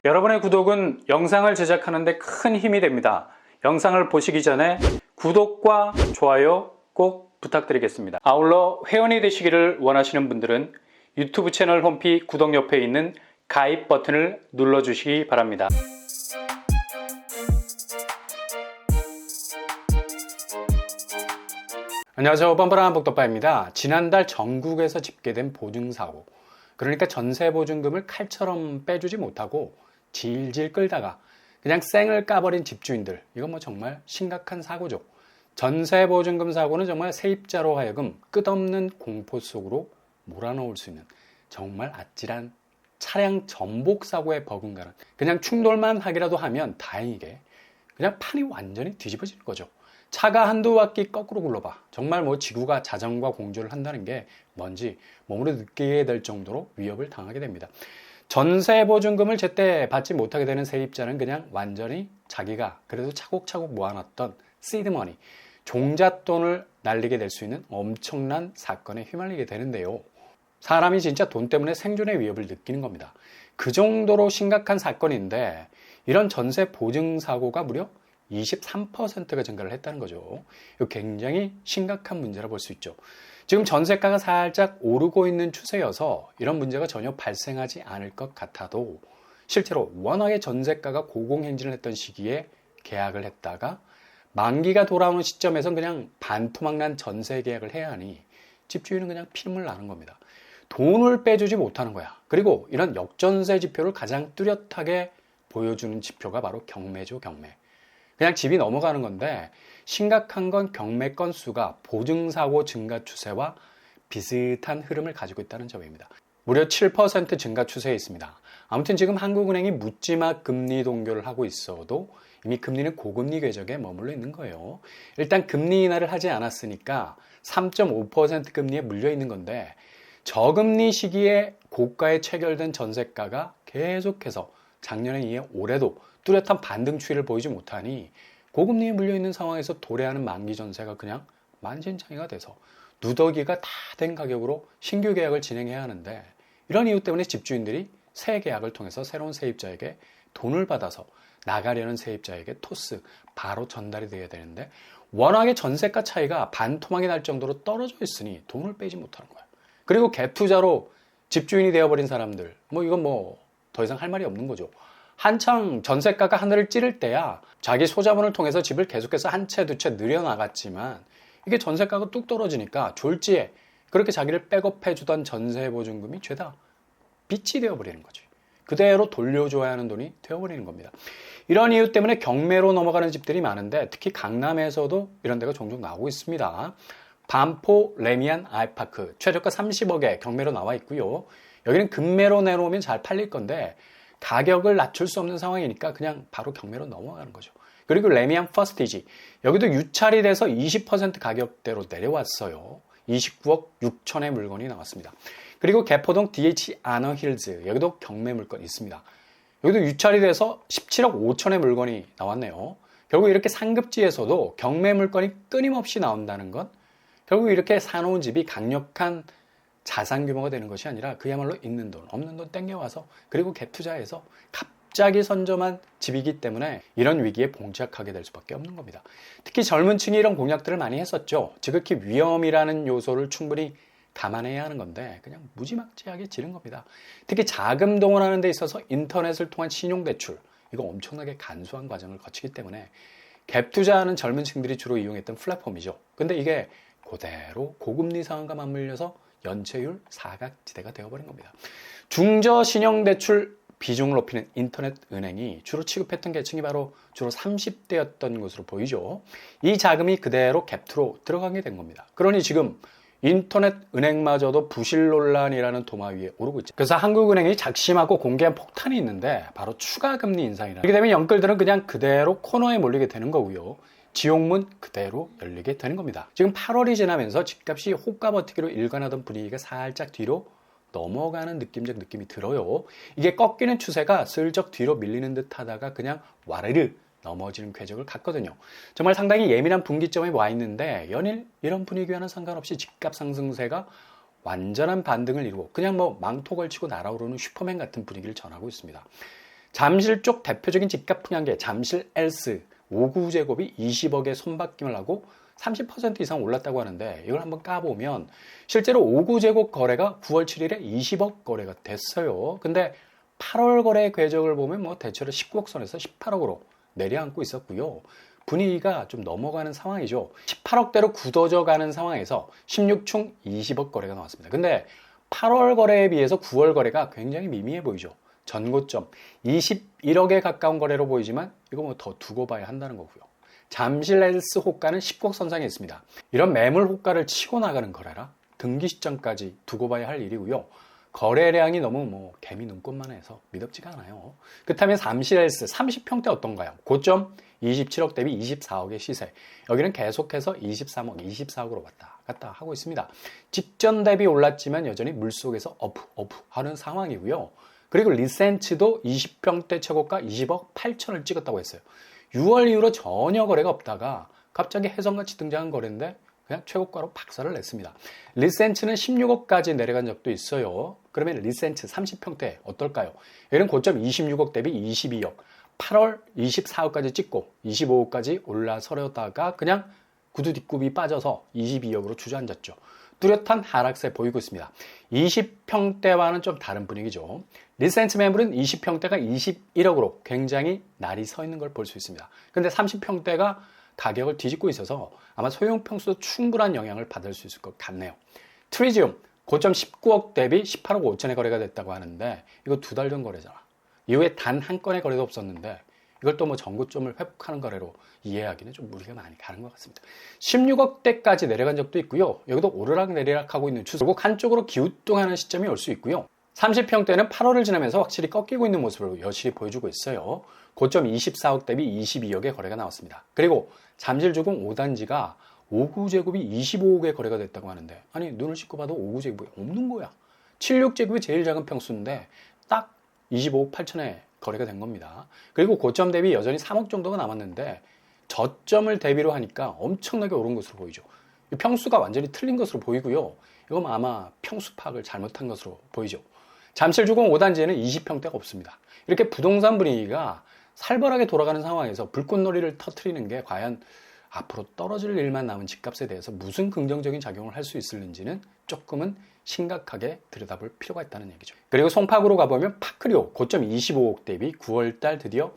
여러분의 구독은 영상을 제작하는 데 큰 힘이 됩니다. 영상을 보시기 전에 구독과 좋아요 꼭 부탁드리겠습니다. 아울러 회원이 되시기를 원하시는 분들은 유튜브 채널 홈피 구독 옆에 있는 가입 버튼을 눌러주시기 바랍니다. 안녕하세요. 뻔뻔한 복덕바입니다. 지난달 전국에서 집계된 보증사고, 그러니까 전세보증금을 칼처럼 빼주지 못하고 질질 끌다가 그냥 쌩을 까버린 집주인들, 이건 뭐 정말 심각한 사고죠. 전세보증금 사고는 정말 세입자로 하여금 끝없는 공포 속으로 몰아넣을 수 있는 정말 아찔한 차량 전복 사고에 버금가는, 그냥 충돌만 하기라도 하면 다행이게 그냥 판이 완전히 뒤집어지는 거죠. 차가 한두 바퀴 거꾸로 굴러봐 정말 뭐 지구가 자전과 공조를 한다는 게 뭔지 몸으로 느끼게 될 정도로 위협을 당하게 됩니다. 전세보증금을 제때 받지 못하게 되는 세입자는 그냥 완전히 자기가 그래도 차곡차곡 모아놨던 시드머니, 종잣돈을 날리게 될 수 있는 엄청난 사건에 휘말리게 되는데요. 사람이 진짜 돈 때문에 생존의 위협을 느끼는 겁니다. 그 정도로 심각한 사건인데 이런 전세 보증 사고가 무려 23%가 증가를 했다는 거죠. 이거 굉장히 심각한 문제라 볼 수 있죠. 지금 전세가가 살짝 오르고 있는 추세여서 이런 문제가 전혀 발생하지 않을 것 같아도 실제로 워낙에 전세가가 고공행진을 했던 시기에 계약을 했다가 만기가 돌아오는 시점에선 그냥 반토막난 전세 계약을 해야 하니 집주인은 그냥 피눈물 나는 겁니다. 돈을 빼주지 못하는 거야. 그리고 이런 역전세 지표를 가장 뚜렷하게 보여주는 지표가 바로 경매죠, 경매. 그냥 집이 넘어가는 건데 심각한 건 경매 건수가 보증사고 증가 추세와 비슷한 흐름을 가지고 있다는 점입니다. 무려 7% 증가 추세에 있습니다. 아무튼 지금 한국은행이 묻지마 금리 동결을 하고 있어도 이미 금리는 고금리 궤적에 머물러 있는 거예요. 일단 금리 인하를 하지 않았으니까 3.5% 금리에 물려 있는 건데 저금리 시기에 고가에 체결된 전세가가 계속해서 작년에 이어 올해도 뚜렷한 반등 추이를 보이지 못하니 고금리에 물려있는 상황에서 도래하는 만기 전세가 그냥 만신창이가 돼서 누더기가 다 된 가격으로 신규 계약을 진행해야 하는데 이런 이유 때문에 집주인들이 새 계약을 통해서 새로운 세입자에게 돈을 받아서 나가려는 세입자에게 토스 바로 전달이 돼야 되는데 워낙에 전세가 차이가 반토막이 날 정도로 떨어져 있으니 돈을 빼지 못하는 거예요. 그리고 갭 투자로 집주인이 되어버린 사람들, 이건 더 이상 할 말이 없는 거죠. 한창 전세가가 하늘을 찌를 때야 자기 소자본을 통해서 집을 계속해서 한 채 두 채 늘여나갔지만 이게 전세가가 뚝 떨어지니까 졸지에 그렇게 자기를 백업해주던 전세보증금이 죄다 빚이 되어버리는 거지. 그대로 돌려줘야 하는 돈이 되어버리는 겁니다. 이런 이유 때문에 경매로 넘어가는 집들이 많은데 특히 강남에서도 이런 데가 종종 나오고 있습니다. 반포 레미안 아이파크 최저가 30억에 경매로 나와 있고요. 여기는 금매로 내놓으면 잘 팔릴 건데 가격을 낮출 수 없는 상황이니까 그냥 바로 경매로 넘어가는 거죠. 그리고 레미안 퍼스티지, 여기도 유찰이 돼서 20% 가격대로 내려왔어요. 29억 6천의 물건이 나왔습니다. 그리고 개포동 DH 아너힐즈, 여기도 경매 물건이 있습니다. 여기도 유찰이 돼서 17억 5천의 물건이 나왔네요. 결국 이렇게 상급지에서도 경매 물건이 끊임없이 나온다는 건 결국 이렇게 사놓은 집이 강력한 자산 규모가 되는 것이 아니라 그야말로 있는 돈, 없는 돈 땡겨와서 그리고 갭 투자해서 갑자기 선점한 집이기 때문에 이런 위기에 봉착하게 될 수밖에 없는 겁니다. 특히 젊은 층이 이런 공약들을 많이 했었죠. 지극히 위험이라는 요소를 충분히 감안해야 하는 건데 그냥 무지막지하게 지른 겁니다. 특히 자금 동원하는 데 있어서 인터넷을 통한 신용대출, 이거 엄청나게 간소한 과정을 거치기 때문에 갭 투자하는 젊은 층들이 주로 이용했던 플랫폼이죠. 근데 이게 그대로 고금리 상황과 맞물려서 연체율 사각지대가 되어버린 겁니다. 중저신용대출 비중을 높이는 인터넷 은행이 주로 취급했던 계층이 바로 주로 30대였던 것으로 보이죠. 이 자금이 그대로 갭투로 들어가게 된 겁니다. 그러니 지금 인터넷 은행마저도 부실 논란이라는 도마 위에 오르고 있죠. 그래서 한국은행이 작심하고 공개한 폭탄이 있는데 바로 추가 금리 인상이라. 이렇게 되면 영끌들은 그냥 그대로 코너에 몰리게 되는 거고요. 지옥문 그대로 열리게 되는 겁니다. 지금 8월이 지나면서 집값이 호가버티기로 일관하던 분위기가 살짝 뒤로 넘어가는 느낌이 들어요. 이게 꺾이는 추세가 슬쩍 뒤로 밀리는 듯 하다가 그냥 와르르 넘어지는 궤적을 갖거든요. 정말 상당히 예민한 분기점에 와 있는데 연일 이런 분위기와는 상관없이 집값 상승세가 완전한 반등을 이루고 그냥 망토 걸치고 날아오르는 슈퍼맨 같은 분위기를 전하고 있습니다. 잠실 쪽 대표적인 집값 풍향계 잠실 엘스 5구제곱이 20억에 손바뀜을 하고 30% 이상 올랐다고 하는데 이걸 한번 까보면 실제로 5구제곱 거래가 9월 7일에 20억 거래가 됐어요. 근데 8월 거래 궤적을 보면 뭐 대체로 19억 선에서 18억으로 내려앉고 있었고요. 분위기가 좀 넘어가는 상황이죠. 18억대로 굳어져 가는 상황에서 16충 20억 거래가 나왔습니다. 근데 8월 거래에 비해서 9월 거래가 굉장히 미미해 보이죠. 전고점 21억에 가까운 거래로 보이지만 이거 뭐 더 두고 봐야 한다는 거고요. 잠실 엘스 호가는 10억 선상에 있습니다. 이런 매물 호가를 치고 나가는 거래라 등기 시점까지 두고 봐야 할 일이고요. 거래량이 너무 뭐 개미 눈꽃만 해서 미덥지가 않아요. 그렇다면 잠실 엘스 30평대 어떤가요? 고점 27억 대비 24억의 시세. 여기는 계속해서 23억, 24억으로 왔다 갔다 하고 있습니다. 직전 대비 올랐지만 여전히 물속에서 어프 하는 상황이고요. 그리고 리센츠도 20평대 최고가 20억 8천을 찍었다고 했어요. 6월 이후로 전혀 거래가 없다가 갑자기 혜성같이 등장한 거래인데 그냥 최고가로 박살을 냈습니다. 리센츠는 16억까지 내려간 적도 있어요. 그러면 리센츠 30평대 어떨까요? 여기는 고점 26억 대비 22억, 8월 24억까지 찍고 25억까지 올라서려다가 그냥 구두 뒷굽이 빠져서 22억으로 주저앉았죠. 뚜렷한 하락세 보이고 있습니다. 20평대와는 좀 다른 분위기죠. 리센츠 매물은 20평대가 21억으로 굉장히 날이 서 있는 걸 볼 수 있습니다. 근데 30평대가 가격을 뒤집고 있어서 아마 소형 평수도 충분한 영향을 받을 수 있을 것 같네요. 트리지움 고점 19억 대비 18억 5천에 거래가 됐다고 하는데 이거 2달 전 거래잖아. 이후에 단 한 건의 거래도 없었는데 이걸 또 뭐 전고점을 회복하는 거래로 이해하기는 좀 무리가 많이 가는 것 같습니다. 16억대까지 내려간 적도 있고요. 여기도 오르락 내리락하고 있는 추세. 결국 한쪽으로 기우뚱하는 시점이 올 수 있고요. 30평대는 8월을 지나면서 확실히 꺾이고 있는 모습을 여실히 보여주고 있어요. 고점 24억 대비 22억의 거래가 나왔습니다. 그리고 잠실주공 5단지가 5구제곱이 25억에 거래가 됐다고 하는데 아니 눈을 씻고 봐도 5구제곱이 없는 거야. 76제곱이 제일 작은 평수인데 딱 25억 8천에 거래가 된 겁니다. 그리고 고점 대비 여전히 3억 정도가 남았는데 저점을 대비로 하니까 엄청나게 오른 것으로 보이죠. 평수가 완전히 틀린 것으로 보이고요. 이건 아마 평수 파악을 잘못한 것으로 보이죠. 잠실주공 5단지에는 20평대가 없습니다. 이렇게 부동산 분위기가 살벌하게 돌아가는 상황에서 불꽃놀이를 터뜨리는 게 과연 앞으로 떨어질 일만 남은 집값에 대해서 무슨 긍정적인 작용을 할 수 있을는지는 조금은 심각하게 들여다볼 필요가 있다는 얘기죠. 그리고 송파구로 가보면 파크리오 고점 25억 대비 9월달 드디어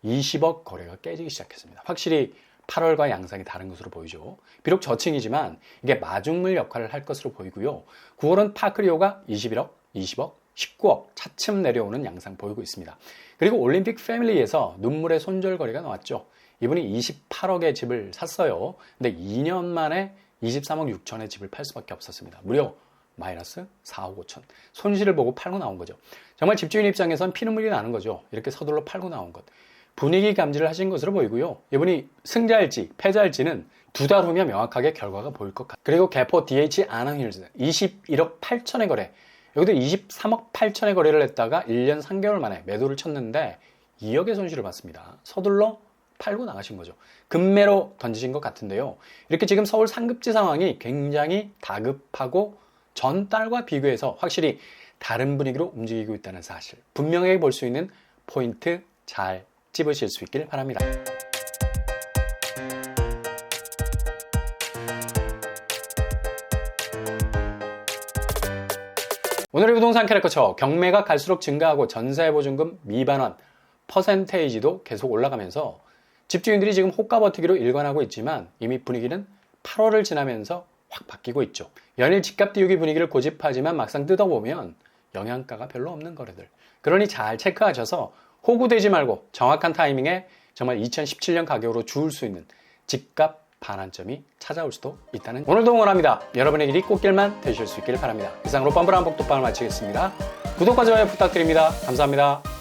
20억 거래가 깨지기 시작했습니다. 확실히 8월과 양상이 다른 것으로 보이죠. 비록 저층이지만 이게 마중물 역할을 할 것으로 보이고요. 9월은 파크리오가 21억, 20억, 19억 차츰 내려오는 양상 보이고 있습니다. 그리고 올림픽 패밀리에서 눈물의 손절거래가 나왔죠. 이분이 28억의 집을 샀어요. 근데 2년 만에 23억 6천의 집을 팔 수밖에 없었습니다. 무려 마이너스 4억 5천. 손실을 보고 팔고 나온 거죠. 정말 집주인 입장에선 피눈물이 나는 거죠. 이렇게 서둘러 팔고 나온 것. 분위기 감지를 하신 것으로 보이고요. 이분이 승자일지 패자일지는 2달 후면 명확하게 결과가 보일 것 같아요. 그리고 개포 DH 아낭힐즈 21억 8천의 거래. 여기도 23억 8천의 거래를 했다가 1년 3개월 만에 매도를 쳤는데 2억의 손실을 봤습니다. 서둘러 팔고 나가신 거죠. 급매로 던지신 것 같은데요. 이렇게 지금 서울 상급지 상황이 굉장히 다급하고 전달과 비교해서 확실히 다른 분위기로 움직이고 있다는 사실 분명하게 볼 수 있는 포인트 잘 찝으실 수 있길 바랍니다. 오늘의 부동산 캐릭터처 경매가 갈수록 증가하고 전세보증금 미반환 퍼센테이지도 계속 올라가면서 집주인들이 지금 호가 버티기로 일관하고 있지만 이미 분위기는 8월을 지나면서 확 바뀌고 있죠. 연일 집값 띄우기 분위기를 고집하지만 막상 뜯어보면 영양가가 별로 없는 거래들. 그러니 잘 체크하셔서 호구되지 말고 정확한 타이밍에 정말 2017년 가격으로 주울 수 있는 집값 반환점이 찾아올 수도 있다는 오늘도 응원합니다. 여러분의 길이 꽃길만 되실 수 있기를 바랍니다. 이상으로 뻔뻔한 복독방을 마치겠습니다. 구독과 좋아요 부탁드립니다. 감사합니다.